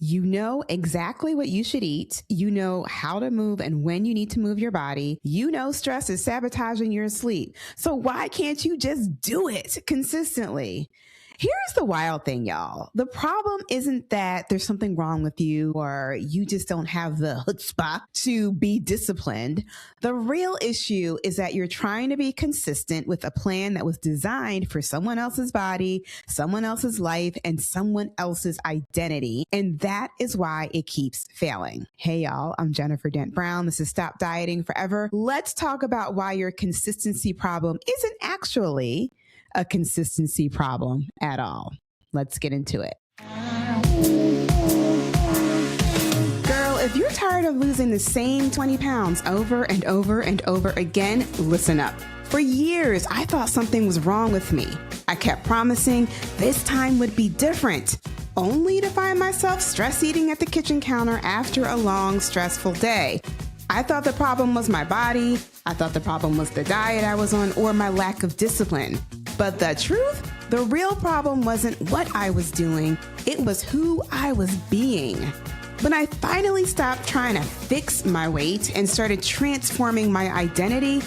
You know exactly what you should eat. You know how to move and when you need to move your body. You know stress is sabotaging your sleep. So why can't you just do it consistently? Here's the wild thing, y'all. The problem isn't that there's something wrong with you or you just don't have the chutzpah to be disciplined. The real issue is that you're trying to be consistent with a plan that was designed for someone else's body, someone else's life, and someone else's identity. And that is why it keeps failing. Hey, y'all, I'm Jennifer Dent Brown. This is Stop Dieting Forever. Let's talk about why your consistency problem isn't actually a consistency problem at all. Let's get into it. Girl, if you're tired of losing the same 20 pounds over and over and over again, listen up. For years, I thought something was wrong with me. I kept promising this time would be different, only to find myself stress eating at the kitchen counter after a long, stressful day. I thought the problem was my body. I thought the problem was the diet I was on or my lack of discipline. But the truth, the real problem wasn't what I was doing. It was who I was being. When I finally stopped trying to fix my weight and started transforming my identity,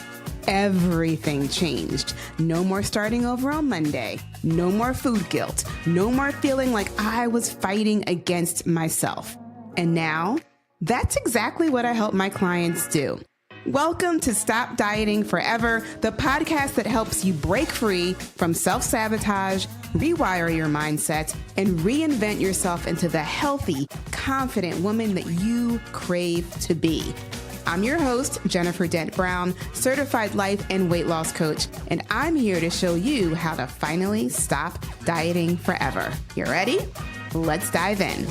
everything changed. No more starting over on Monday. No more food guilt. No more feeling like I was fighting against myself. And now, that's exactly what I help my clients do. Welcome to Stop Dieting Forever, the podcast that helps you break free from self-sabotage, rewire your mindset, and reinvent yourself into the healthy, confident woman that you crave to be. I'm your host, Jennifer Dent Brown, certified life and weight loss coach, and I'm here to show you how to finally stop dieting forever. You ready? Let's dive in.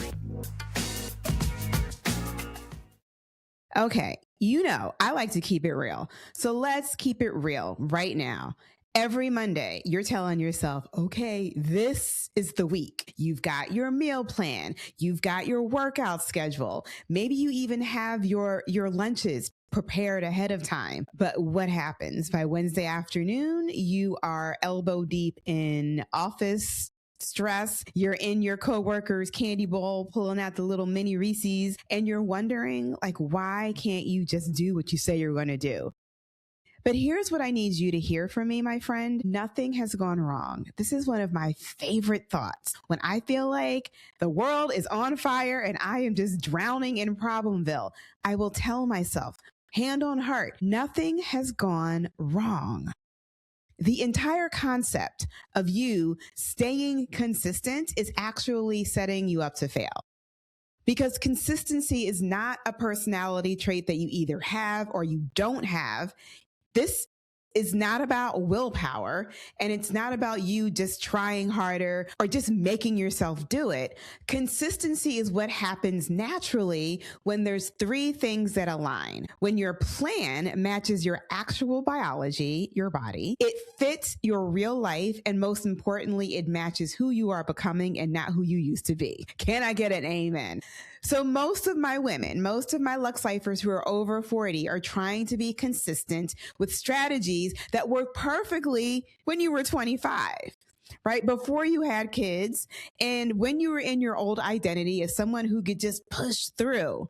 Okay, you know, I like to keep it real. So let's keep it real right now. Every Monday, you're telling yourself, okay, this is the week. You've got your meal plan. You've got your workout schedule. Maybe you even have your lunches prepared ahead of time. But what happens? By Wednesday afternoon, you are elbow deep in office stress. You're in your coworker's candy bowl, pulling out the little mini Reese's, and you're wondering, like, why can't you just do what you say you're going to do? But here's what I need you to hear from me, my friend. Nothing has gone wrong. This is one of my favorite thoughts. When I feel like the world is on fire and I am just drowning in Problemville, I will tell myself, hand on heart, nothing has gone wrong. The entire concept of you staying consistent is actually setting you up to fail. Because consistency is not a personality trait that you either have or you don't have. This is not about willpower, and it's not about you just trying harder or just making yourself do it. Consistency is what happens naturally when there's three things that align. When your plan matches your actual biology, your body, it fits your real life, and most importantly, it matches who you are becoming and not who you used to be. Can I get an amen? So most of my women, most of my Lux Lifers who are over 40 are trying to be consistent with strategies that work perfectly when you were 25, right? Before you had kids and when you were in your old identity as someone who could just push through.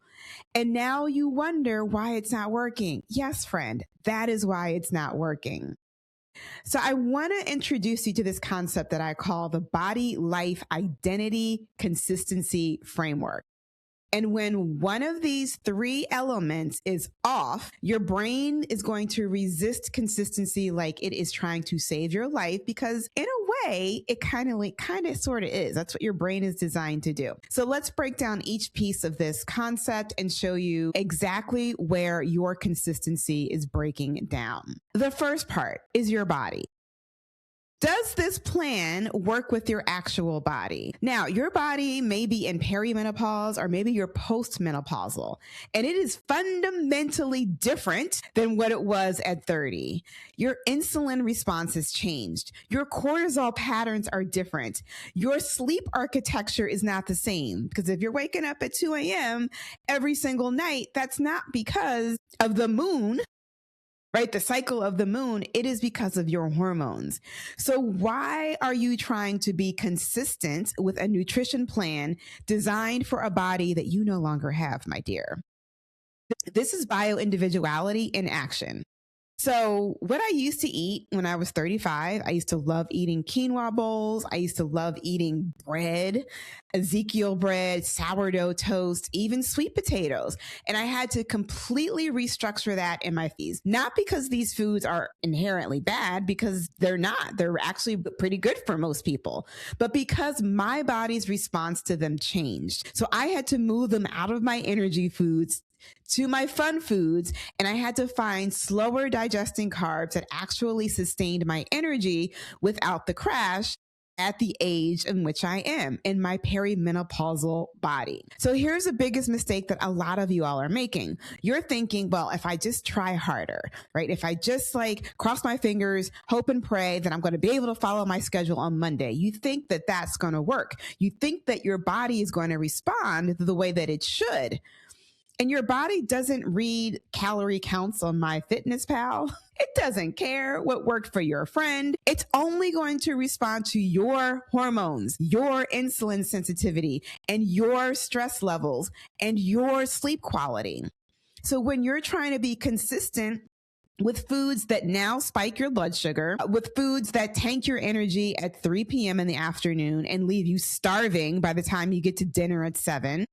And now you wonder why it's not working. Yes, friend, that is why it's not working. So I want to introduce you to this concept that I call the body life identity consistency framework. And when one of these three elements is off, your brain is going to resist consistency like it is trying to save your life, because in a way, it kind of sort of is. That's what your brain is designed to do. So let's break down each piece of this concept and show you exactly where your consistency is breaking down. The first part is your body. Does this plan work with your actual body? Now, your body may be in perimenopause or maybe you're postmenopausal, and it is fundamentally different than what it was at 30. Your insulin response has changed. Your cortisol patterns are different. Your sleep architecture is not the same, because if you're waking up at 2 a.m. every single night, that's not because of the moon. right? The cycle of the moon, it is because of your hormones. So why are you trying to be consistent with a nutrition plan designed for a body that you no longer have, my dear? This is bioindividuality in action. So, what I used to eat when I was 35, I used to love eating quinoa bowls. I used to love eating bread, Ezekiel bread, sourdough toast, even sweet potatoes. And I had to completely restructure that in my feeds. Not because these foods are inherently bad, because they're not. They're actually pretty good for most people, but because my body's response to them changed. So, I had to move them out of my energy foods to my fun foods, and I had to find slower digesting carbs that actually sustained my energy without the crash at the age in which I am in my perimenopausal body. So here's the biggest mistake that a lot of you all are making. You're thinking, well, if I just try harder, right? If I just cross my fingers, hope and pray that I'm going to be able to follow my schedule on Monday. You think that that's going to work. You think that your body is going to respond the way that it should. And your body doesn't read calorie counts on MyFitnessPal. It doesn't care what worked for your friend. It's only going to respond to your hormones, your insulin sensitivity, and your stress levels, and your sleep quality. So when you're trying to be consistent with foods that now spike your blood sugar, with foods that tank your energy at 3 p.m. in the afternoon and leave you starving by the time you get to dinner at 7,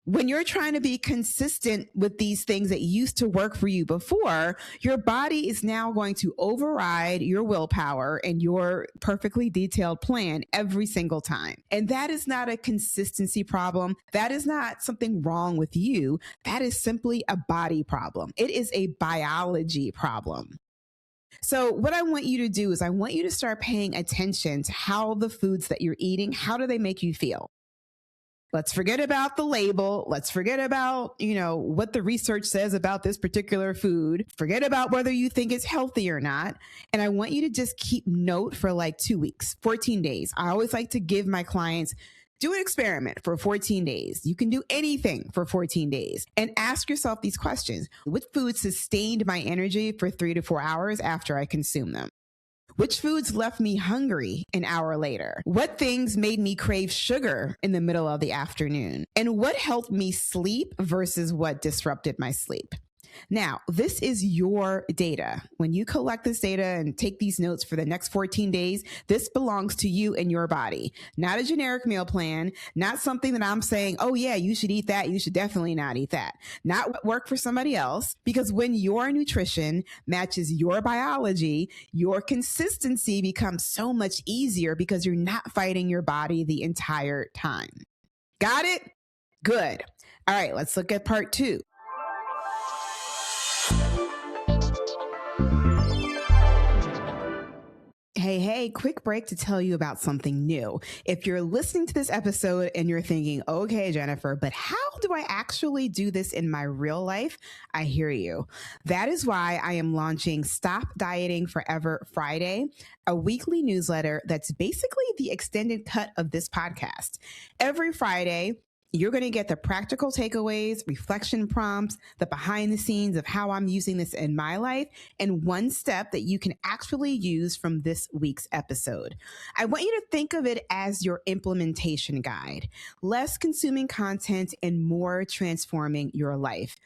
when you're trying to be consistent with these things that used to work for you before, your body is now going to override your willpower and your perfectly detailed plan every single time. And that is not a consistency problem. That is not something wrong with you. That is simply a body problem. It is a biology problem. So what I want you to do is I want you to start paying attention to how the foods that you're eating, how do they make you feel? Let's forget about the label. Let's forget about, what the research says about this particular food. Forget about whether you think it's healthy or not. And I want you to just keep note for 2 weeks, 14 days. I always like to give my clients, do an experiment for 14 days. You can do anything for 14 days and ask yourself these questions. What food sustained my energy for 3 to 4 hours after I consume them? Which foods left me hungry an hour later? What things made me crave sugar in the middle of the afternoon? And what helped me sleep versus what disrupted my sleep? Now, this is your data. When you collect this data and take these notes for the next 14 days, this belongs to you and your body, not a generic meal plan, not something that I'm saying, oh yeah, you should eat that. You should definitely not eat that. Not what worked for somebody else, because when your nutrition matches your biology, your consistency becomes so much easier because you're not fighting your body the entire time. Got it? Good. All right, let's look at part 2. Hey, quick break to tell you about something new. If you're listening to this episode and you're thinking, okay, Jennifer, but how do I actually do this in my real life? I hear you. That is why I am launching Stop Dieting Forever Friday, a weekly newsletter that's basically the extended cut of this podcast. Every Friday, you're going to get the practical takeaways, reflection prompts, the behind the scenes of how I'm using this in my life, and one step that you can actually use from this week's episode. I want you to think of it as your implementation guide, less consuming content and more transforming your life.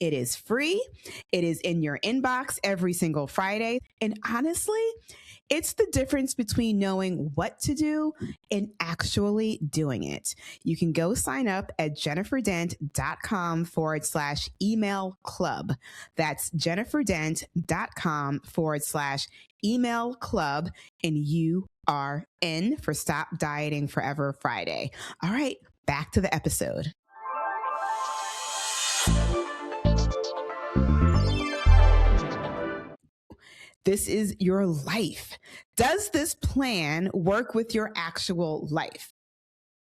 It is free. It is in your inbox every single Friday. And honestly, it's the difference between knowing what to do and actually doing it. You can go sign up at jenniferdent.com/email club. That's jenniferdent.com/email club. And you are in for Stop Dieting Forever Friday. All right, back to the episode. This is your life. Does this plan work with your actual life?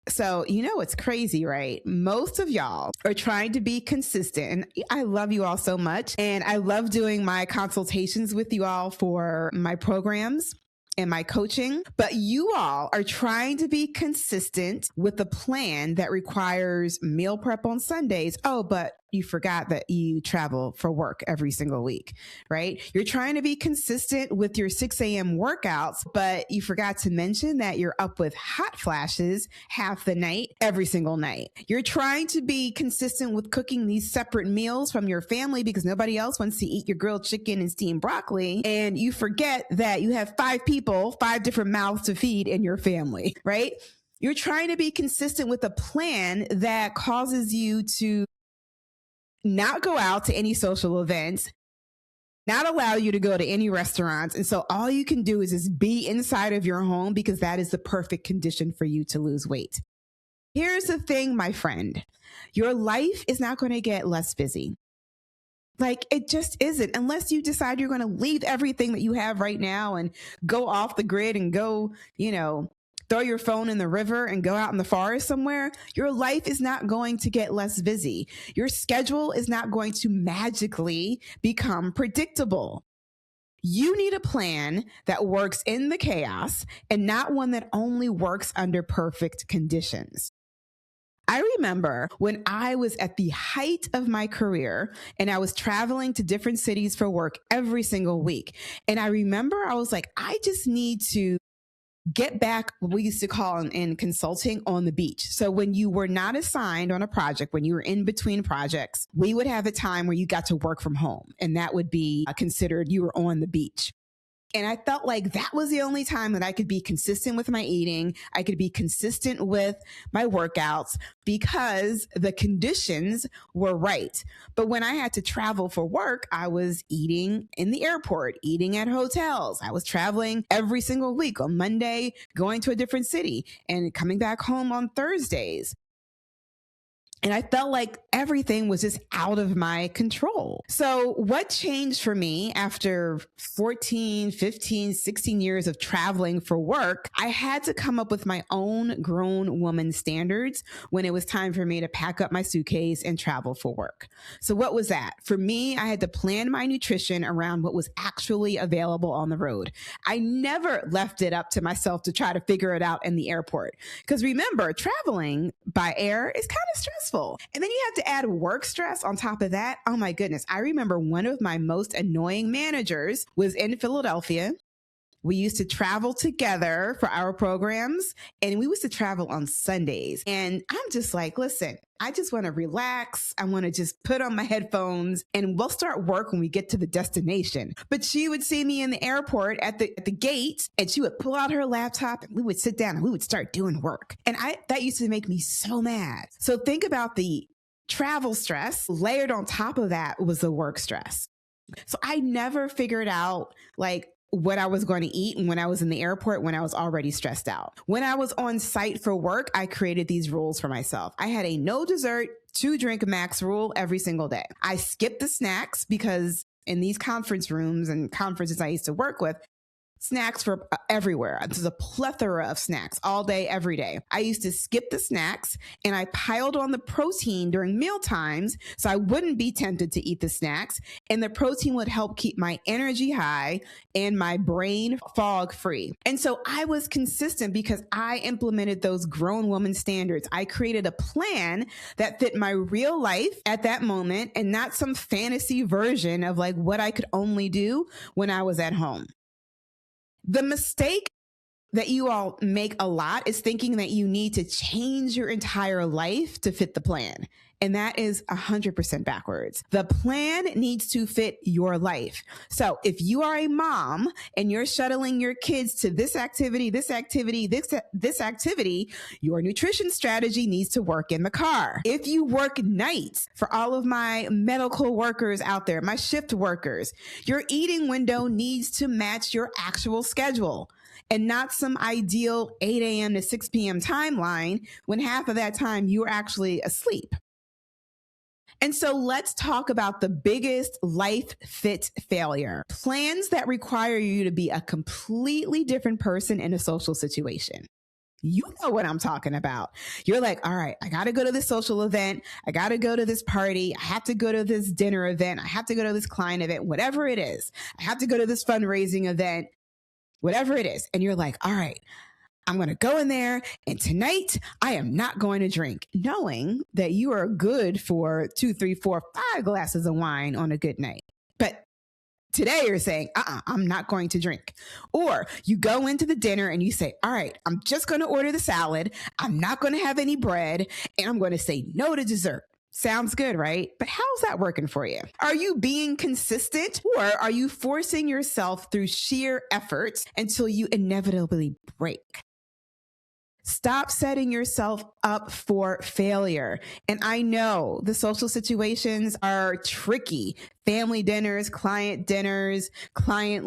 So, it's crazy, right? Most of y'all are trying to be consistent. And I love you all so much. And I love doing my consultations with you all for my programs and my coaching. But you all are trying to be consistent with a plan that requires meal prep on Sundays. Oh, but you forgot that you travel for work every single week, right? You're trying to be consistent with your 6 a.m. workouts, but you forgot to mention that you're up with hot flashes half the night, every single night. You're trying to be consistent with cooking these separate meals from your family because nobody else wants to eat your grilled chicken and steamed broccoli. And you forget that you have 5 people, 5 different mouths to feed in your family, right? You're trying to be consistent with a plan that causes you to not go out to any social events, not allow you to go to any restaurants. And so all you can do is just be inside of your home because that is the perfect condition for you to lose weight. Here's the thing, my friend, your life is not going to get less busy. Like, it just isn't, unless you decide you're going to leave everything that you have right now and go off the grid and go, throw your phone in the river and go out in the forest somewhere. Your life is not going to get less busy. Your schedule is not going to magically become predictable. You need a plan that works in the chaos and not one that only works under perfect conditions. I remember when I was at the height of my career and I was traveling to different cities for work every single week. And I remember I was like, I just need to get back what we used to call in consulting on the beach. So when you were not assigned on a project, when you were in between projects, we would have a time where you got to work from home. And that would be considered you were on the beach. And I felt like that was the only time that I could be consistent with my eating. I could be consistent with my workouts because the conditions were right. But when I had to travel for work, I was eating in the airport, eating at hotels. I was traveling every single week on Monday, going to a different city and coming back home on Thursdays. And I felt like everything was just out of my control. So what changed for me after 14, 15, 16 years of traveling for work? I had to come up with my own grown woman standards when it was time for me to pack up my suitcase and travel for work. So what was that? For me, I had to plan my nutrition around what was actually available on the road. I never left it up to myself to try to figure it out in the airport. Because remember, traveling by air is kind of stressful. And then you have to add work stress on top of that. Oh my goodness. I remember one of my most annoying managers was in Philadelphia. We used to travel together for our programs and we used to travel on Sundays. And I'm just like, listen, I just want to relax. I want to just put on my headphones and we'll start work when we get to the destination. But she would see me in the airport at the gate and she would pull out her laptop and we would sit down and we would start doing work. And that used to make me so mad. So think about the travel stress layered on top of that was the work stress. So I never figured out what I was going to eat and when I was in the airport when I was already stressed out. When I was on site for work, I created these rules for myself. I had a no dessert, 2 drink max rule every single day. I skipped the snacks because in these conference rooms and conferences I used to work with, snacks were everywhere. There's a plethora of snacks all day, every day. I used to skip the snacks and I piled on the protein during meal times so I wouldn't be tempted to eat the snacks. And the protein would help keep my energy high and my brain fog free. And so I was consistent because I implemented those grown woman standards. I created a plan that fit my real life at that moment and not some fantasy version of what I could only do when I was at home. The mistake that you all make a lot is thinking that you need to change your entire life to fit the plan. And that is 100% backwards. The plan needs to fit your life. So if you are a mom and you're shuttling your kids to this activity, this activity, this activity, your nutrition strategy needs to work in the car. If you work nights, for all of my medical workers out there, my shift workers, your eating window needs to match your actual schedule and not some ideal 8 a.m. to 6 p.m. timeline when half of that time you're actually asleep. And so let's talk about the biggest life fit failure. Plans that require you to be a completely different person in a social situation. You know what I'm talking about. You're like, all right, I got to go to this social event. I got to go to this party. I have to go to this dinner event. I have to go to this client event, whatever it is. I have to go to this fundraising event, whatever it is. And you're like, all right, I'm going to go in there and tonight I am not going to drink, knowing that you are good for 2, 3, 4, 5 glasses of wine on a good night. But today you're saying, I'm not going to drink. Or you go into the dinner and you say, all right, I'm just going to order the salad. I'm not going to have any bread and I'm going to say no to dessert. Sounds good, right? But how's that working for you? Are you being consistent or are you forcing yourself through sheer efforts until you inevitably break? Stop setting yourself up for failure. And I know the social situations are tricky. Family dinners, client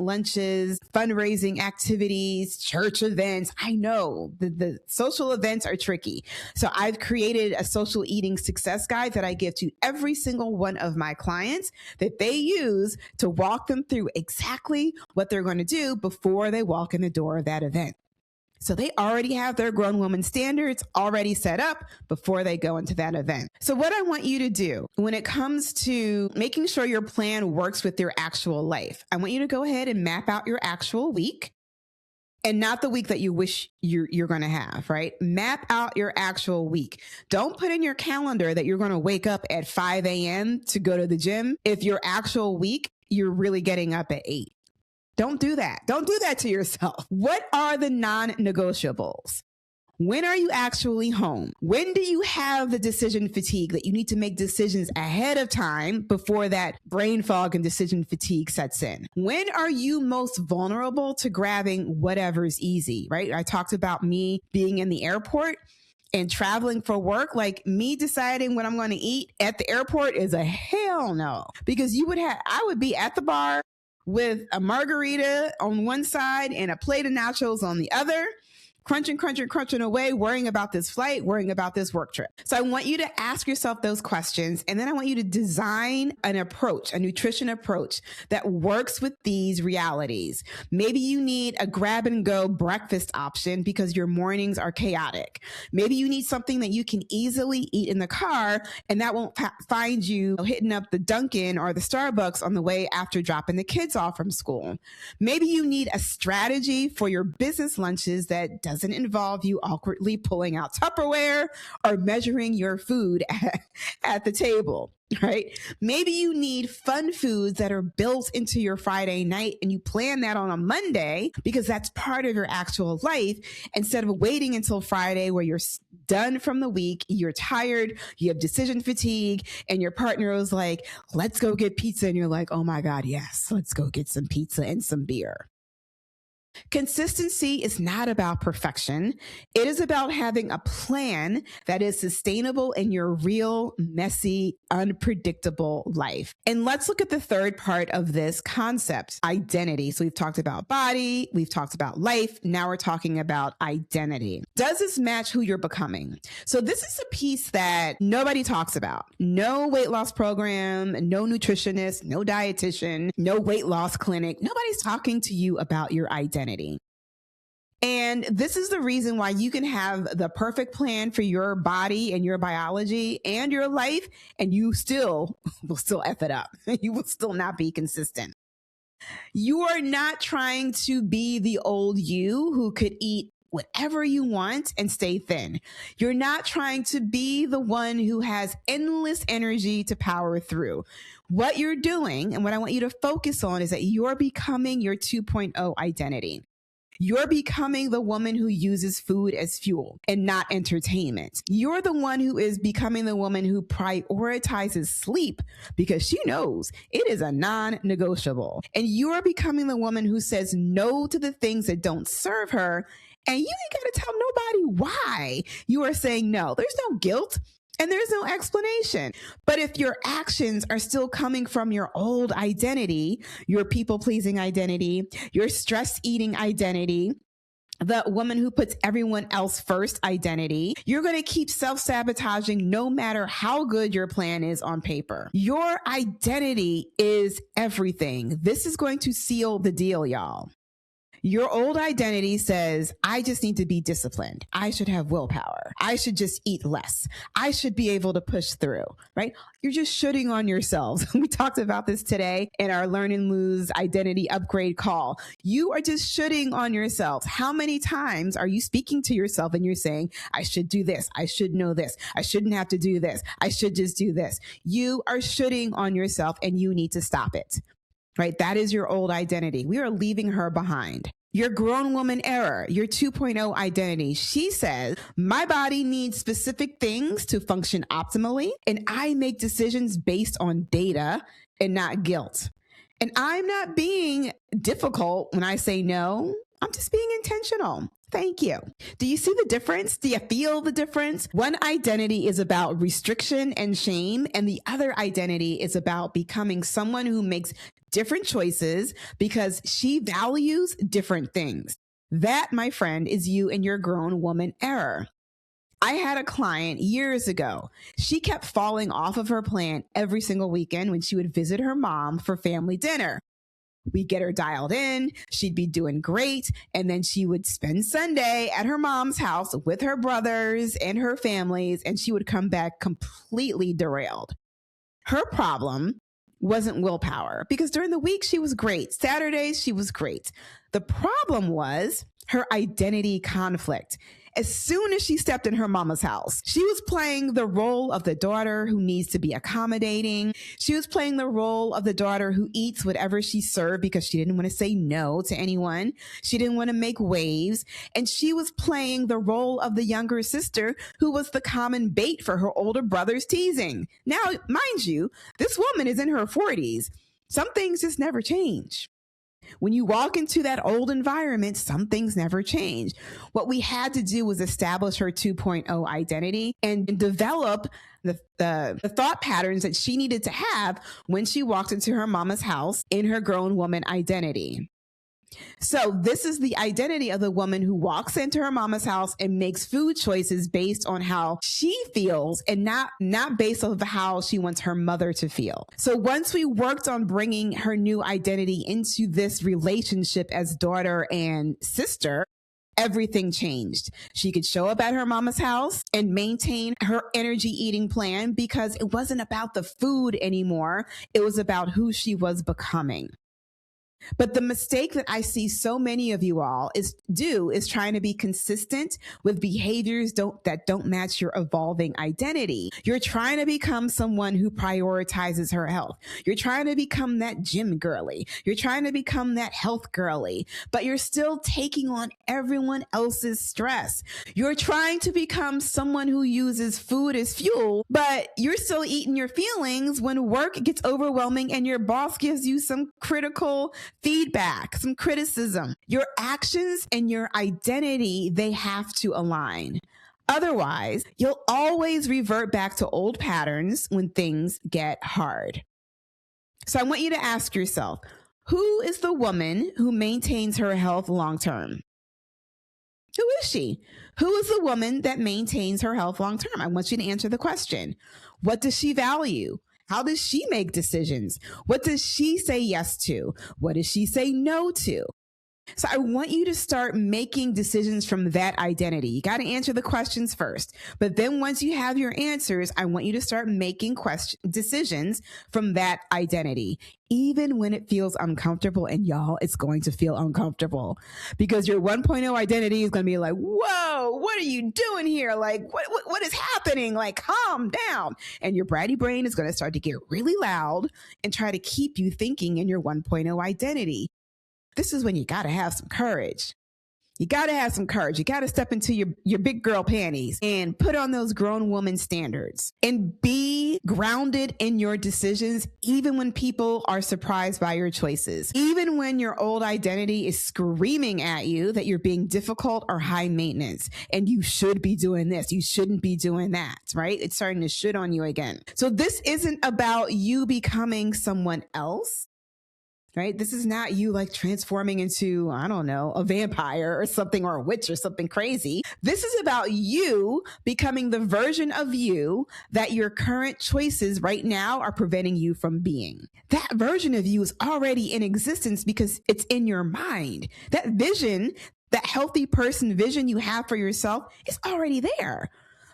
lunches, fundraising activities, church events. I know the social events are tricky. So I've created a social eating success guide that I give to every single one of my clients that they use to walk them through exactly what they're going to do before they walk in the door of that event. So they already have their grown woman standards already set up before they go into that event. So what I want you to do when it comes to making sure your plan works with your actual life, I want you to go ahead and map out your actual week and not the week that you wish you're going to have, right? Map out your actual week. Don't put in your calendar that you're going to wake up at 5 a.m. to go to the gym if your actual week, you're really getting up at 8. Don't do that. Don't do that to yourself. What are the non-negotiables? When are you actually home? When do you have the decision fatigue that you need to make decisions ahead of time before that brain fog and decision fatigue sets in? When are you most vulnerable to grabbing whatever's easy, right? I talked about me being in the airport and traveling for work. Like me deciding what I'm going to eat at the airport is a hell no, because I would be at the bar with a margarita on one side and a plate of nachos on the other, crunching away, worrying about this flight, worrying about this work trip. So I want you to ask yourself those questions. And then I want you to design an approach, a nutrition approach that works with these realities. Maybe you need a grab and go breakfast option because your mornings are chaotic. Maybe you need something that you can easily eat in the car and that won't find you hitting up the Dunkin' or the Starbucks on the way after dropping the kids off from school. Maybe you need a strategy for your business lunches that doesn't involve you awkwardly pulling out Tupperware or measuring your food at the table, right? Maybe you need fun foods that are built into your Friday night and you plan that on a Monday because that's part of your actual life instead of waiting until Friday where you're done from the week, you're tired, you have decision fatigue, and your partner is like, let's go get pizza. And you're like, oh my God, yes, let's go get some pizza and some beer. Consistency is not about perfection. It is about having a plan that is sustainable in your real, messy, unpredictable life. And let's look at the third part of this concept, identity. So we've talked about body, we've talked about life. Now we're talking about identity. Does this match who you're becoming? So this is a piece that nobody talks about. No weight loss program, no nutritionist, no dietitian, no weight loss clinic. Nobody's talking to you about your identity. And this is the reason why you can have the perfect plan for your body and your biology and your life, and you will still F it up. You will still not be consistent. You are not trying to be the old you who could eat whatever you want and stay thin. You're not trying to be the one who has endless energy to power through. What you're doing and what I want you to focus on is that you're becoming your 2.0 identity. You're becoming the woman who uses food as fuel and not entertainment. You're the one who is becoming the woman who prioritizes sleep because she knows it is a non-negotiable. And you're becoming the woman who says no to the things that don't serve her. And you ain't got to tell nobody why you are saying no. There's no guilt. And there's no explanation. But if your actions are still coming from your old identity, your people-pleasing identity, your stress-eating identity, the woman who puts everyone else first identity, you're going to keep self-sabotaging no matter how good your plan is on paper. Your identity is everything. This is going to seal the deal, y'all. Your old identity says, I just need to be disciplined. I should have willpower. I should just eat less. I should be able to push through, right? You're just shooting on yourselves. We talked about this today in our Learn and Lose Identity Upgrade call. You are just shooting on yourselves. How many times are you speaking to yourself and you're saying, I should do this. I should know this. I shouldn't have to do this. I should just do this. You are shooting on yourself and you need to stop it. Right? That is your old identity. We are leaving her behind. Your grown woman error, your 2.0 identity. She says, my body needs specific things to function optimally, and I make decisions based on data and not guilt. And I'm not being difficult when I say no. I'm just being intentional. Thank you. Do you see the difference? Do you feel the difference? One identity is about restriction and shame, and the other identity is about becoming someone who makes different choices because she values different things. That, my friend, is you and your grown woman error. I had a client years ago. She kept falling off of her plan every single weekend when she would visit her mom for family dinner. We'd get her dialed in. She'd be doing great. And then she would spend Sunday at her mom's house with her brothers and her families, and she would come back completely derailed. Her problem wasn't willpower because during the week she was great. Saturdays, she was great. The problem was her identity conflict. As soon as she stepped in her mama's house, she was playing the role of the daughter who needs to be accommodating. She was playing the role of the daughter who eats whatever she's served because she didn't want to say no to anyone. She didn't want to make waves. And she was playing the role of the younger sister who was the common bait for her older brother's teasing. Now, mind you, this woman is in her 40s. Some things just never change. When you walk into that old environment, some things never change. What we had to do was establish her 2.0 identity and develop the thought patterns that she needed to have when she walked into her mama's house in her grown woman identity. So this is the identity of the woman who walks into her mama's house and makes food choices based on how she feels and not based on how she wants her mother to feel. So once we worked on bringing her new identity into this relationship as daughter and sister, everything changed. She could show up at her mama's house and maintain her energy eating plan because it wasn't about the food anymore. It was about who she was becoming. But the mistake that I see so many of you all is trying to be consistent with behaviors that don't match your evolving identity. You're trying to become someone who prioritizes her health. You're trying to become that gym girly. You're trying to become that health girly, but you're still taking on everyone else's stress. You're trying to become someone who uses food as fuel, but you're still eating your feelings when work gets overwhelming and your boss gives you some critical feedback, some criticism. Your actions and your identity, they have to align. Otherwise, you'll always revert back to old patterns when things get hard. So I want you to ask yourself, who is the woman who maintains her health long term? Who is she? Who is the woman that maintains her health long term? I want you to answer the question. What does she value? How does she make decisions? What does she say yes to? What does she say no to? So I want you to start making decisions from that identity. You got to answer the questions first. But then once you have your answers, I want you to start making decisions from that identity, even when it feels uncomfortable. And y'all, it's going to feel uncomfortable because your 1.0 identity is going to be like, whoa, what are you doing here? Like, what is happening? Like, calm down. And your bratty brain is going to start to get really loud and try to keep you thinking in your 1.0 identity. This is when you got to have some courage. You got to have some courage. You got to step into your big girl panties and put on those grown woman standards and be grounded in your decisions, even when people are surprised by your choices, even when your old identity is screaming at you that you're being difficult or high maintenance and you should be doing this. You shouldn't be doing that, right? It's starting to should on you again. So this isn't about you becoming someone else. right? This is not you like transforming into, I don't know, a vampire or something, or a witch or something crazy. This is about you becoming the version of you that your current choices right now are preventing you from being. That version of you is already in existence because it's in your mind. That vision, that healthy person vision you have for yourself is already there,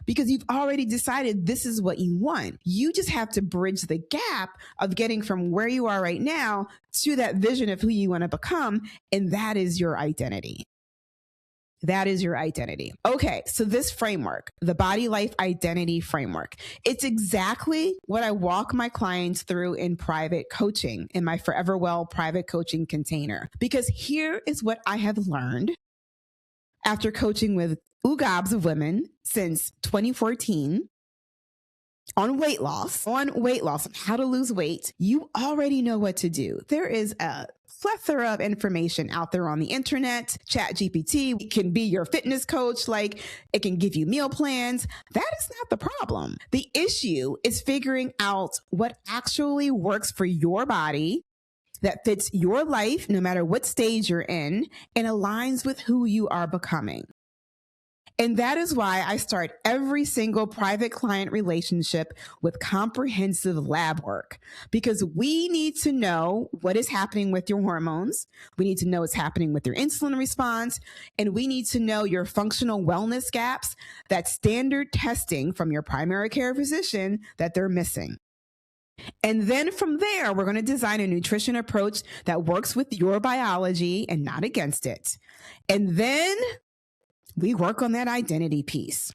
because you've already decided this is what you want. You just have to bridge the gap of getting from where you are right now to that vision of who you want to become. And that is your identity. That is your identity. Okay, so this framework, the body life identity framework, it's exactly what I walk my clients through in private coaching, in my Forever Well private coaching container. Because here is what I have learned after coaching with gobs of women since 2014 on weight loss, how to lose weight. You already know what to do. There is a plethora of information out there on the internet. ChatGPT can be your fitness coach. Like, it can give you meal plans. That is not the problem. The issue is figuring out what actually works for your body, that fits your life, no matter what stage you're in, and aligns with who you are becoming. And that is why I start every single private client relationship with comprehensive lab work, because we need to know what is happening with your hormones. We need to know what's happening with your insulin response, and we need to know your functional wellness gaps, that standard testing from your primary care physician that they're missing. And then from there, we're going to design a nutrition approach that works with your biology and not against it. And then we work on that identity piece,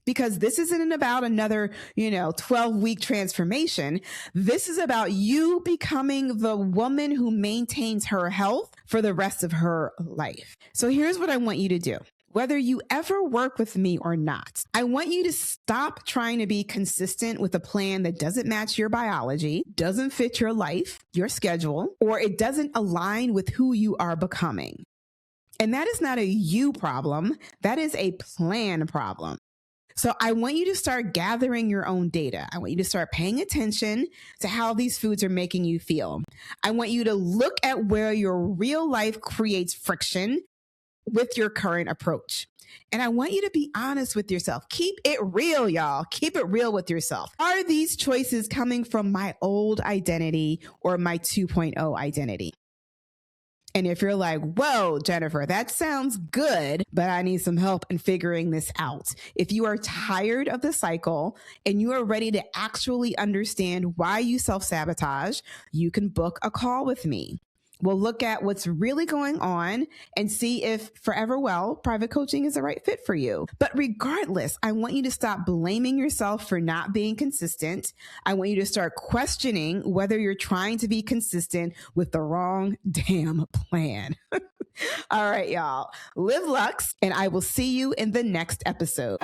because this isn't about another, 12-week transformation. This is about you becoming the woman who maintains her health for the rest of her life. So here's what I want you to do. Whether you ever work with me or not, I want you to stop trying to be consistent with a plan that doesn't match your biology, doesn't fit your life, your schedule, or it doesn't align with who you are becoming. And that is not a you problem. That is a plan problem. So I want you to start gathering your own data. I want you to start paying attention to how these foods are making you feel. I want you to look at where your real life creates friction with your current approach. And I want you to be honest with yourself. Keep it real, y'all. Keep it real with yourself. Are these choices coming from my old identity or my 2.0 identity? And if you're like, whoa, Jennifer, that sounds good, but I need some help in figuring this out. If you are tired of the cycle and you are ready to actually understand why you self-sabotage, you can book a call with me. We'll look at what's really going on and see if Forever Well private coaching is the right fit for you. But regardless, I want you to stop blaming yourself for not being consistent. I want you to start questioning whether you're trying to be consistent with the wrong damn plan. All right, y'all. Live Lux, and I will see you in the next episode.